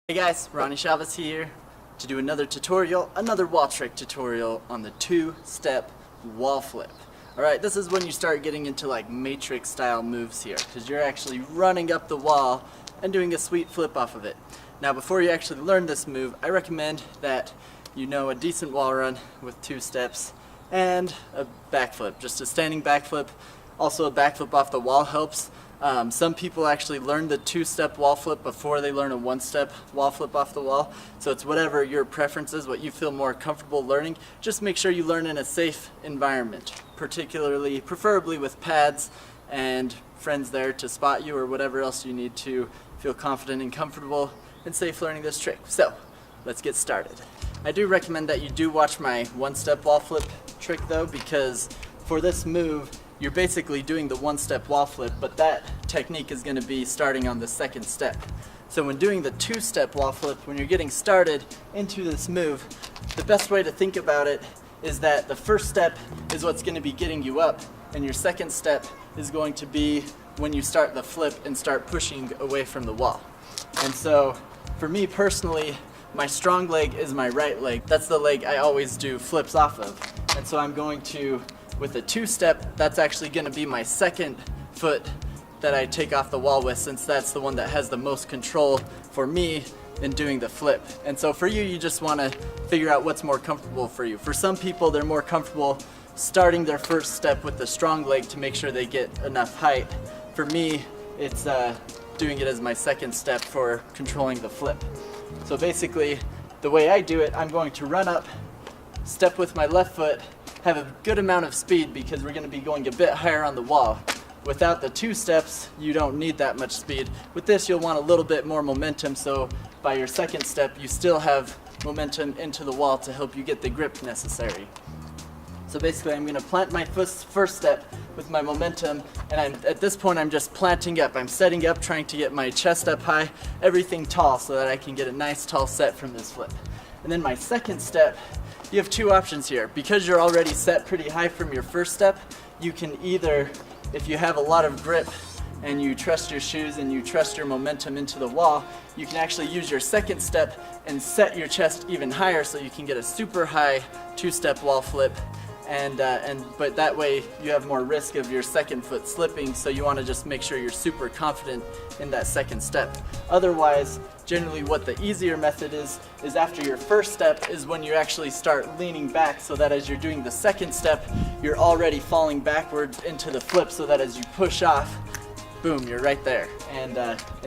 Hey guys, Ronnie Chavez here to do another tutorial, another wall trick tutorial on the two-step wall flip. Alright, this is when you start getting into like matrix style moves here, because you're actually running up the wall and doing a sweet flip off of it. Now before you actually learn this move, I recommend that you know a decent wall run with two steps and a backflip, just a standing backflip. Also a backflip off the wall helps. Some people actually learn the two-step wall flip before they learn a one-step wall flip off the wall. So it's whatever your preference is, what you feel more comfortable learning. Just make sure you learn in a safe environment, preferably with pads and friends there to spot you or whatever else you need to feel confident and comfortable and safe learning this trick. So let's get started. I do recommend that you do watch my one-step wall flip trick though, because for this move you're basically doing the one-step wall flip, but that technique is going to be starting on the second step. So when doing the two-step wall flip, when you're getting started into this move, the best way to think about it is that the first step is what's going to be getting you up, and your second step is going to be when you start the flip and start pushing away from the wall. And so for me personally, my strong leg is my right leg. That's the leg I always do flips off of. And so I'm going to, with a two-step, that's actually going to be my second foot that I take off the wall with, since that's the one that has the most control for me in doing the flip. And so for you, you just want to figure out what's more comfortable for you. For some people, they're more comfortable starting their first step with the strong leg to make sure they get enough height. For me, it's doing it as my second step for controlling the flip. So basically, the way I do it, I'm going to run up, step with my left foot, have a good amount of speed because we're going to be going a bit higher on the wall. Without the two steps, you don't need that much speed. With this, you'll want a little bit more momentum, so by your second step, you still have momentum into the wall to help you get the grip necessary. So basically, I'm going to plant my first step with my momentum, and at this point, I'm just planting up. I'm setting up, trying to get my chest up high, everything tall, so that I can get a nice tall set from this flip. And then my second step, you have two options here. Because you're already set pretty high from your first step, you can either, if you have a lot of grip and you trust your shoes and you trust your momentum into the wall, you can actually use your second step and set your chest even higher so you can get a super high two-step wall flip. But that way you have more risk of your second foot slipping, so you want to just make sure you're super confident in that second step. Otherwise, generally what the easier method is after your first step is when you actually start leaning back, so that as you're doing the second step, you're already falling backwards into the flip, so that as you push off, boom, you're right there. And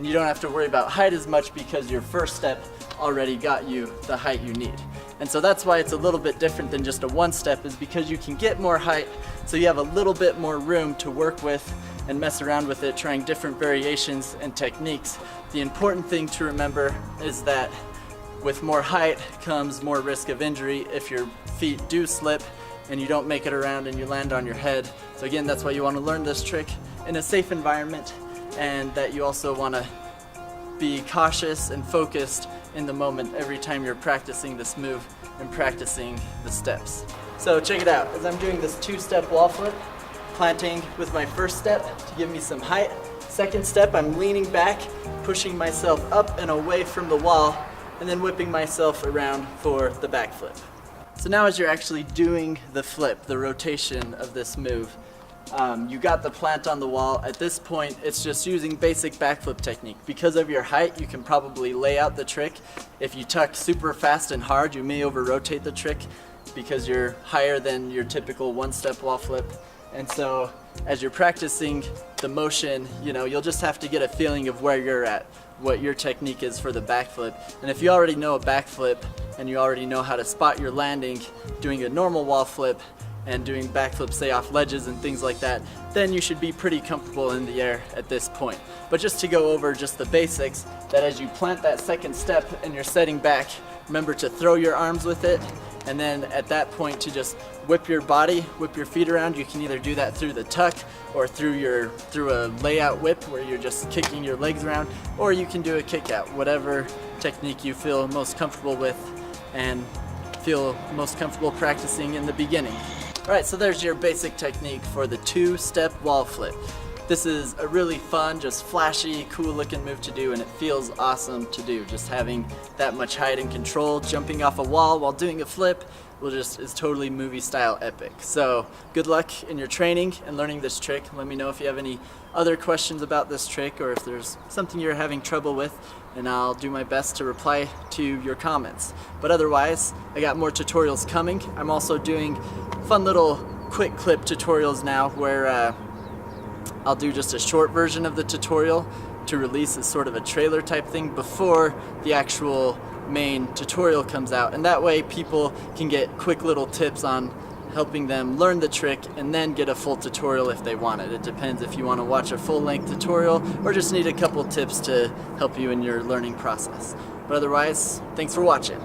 you don't have to worry about height as much because your first step already got you the height you need. And so that's why it's a little bit different than just a one step, is because you can get more height, so you have a little bit more room to work with and mess around with it, trying different variations and techniques. The important thing to remember is that with more height comes more risk of injury if your feet do slip and you don't make it around and you land on your head. So again, that's why you want to learn this trick in a safe environment, and that you also want to be cautious and focused in the moment every time you're practicing this move and practicing the steps. So check it out. As I'm doing this two-step wall flip, planting with my first step to give me some height. Second step, I'm leaning back, pushing myself up and away from the wall, and then whipping myself around for the back flip. So now as you're actually doing the flip, the rotation of this move, you got the plant on the wall. At this point, it's just using basic backflip technique. Because of your height, you can probably lay out the trick. If you tuck super fast and hard, you may over-rotate the trick because you're higher than your typical one-step wall flip. And so as you're practicing the motion, you'll just have to get a feeling of where you're at, what your technique is for the backflip. And if you already know a backflip and you already know how to spot your landing doing a normal wall flip and doing backflips, say off ledges and things like that, then you should be pretty comfortable in the air at this point. But just to go over just the basics, that as you plant that second step and you're setting back, remember to throw your arms with it, and then at that point to just whip your body, whip your feet around. You can either do that through the tuck or through a layout whip where you're just kicking your legs around, or you can do a kick out, whatever technique you feel most comfortable with and feel most comfortable practicing in the beginning. Alright, so there's your basic technique for the two-step wall flip. this is a really fun, just flashy, cool looking move to do, and it feels awesome to do. Just having that much height and control, jumping off a wall while doing a flip, is totally movie style epic. So good luck in your training and learning this trick. Let me know if you have any other questions about this trick or if there's something you're having trouble with, and I'll do my best to reply to your comments. But otherwise, I got more tutorials coming. I'm also doing fun little quick clip tutorials now where I'll do just a short version of the tutorial to release as sort of a trailer type thing before the actual main tutorial comes out, and that way people can get quick little tips on helping them learn the trick and then get a full tutorial if they want it. It depends if you want to watch a full-length tutorial or just need a couple tips to help you in your learning process. But otherwise, thanks for watching.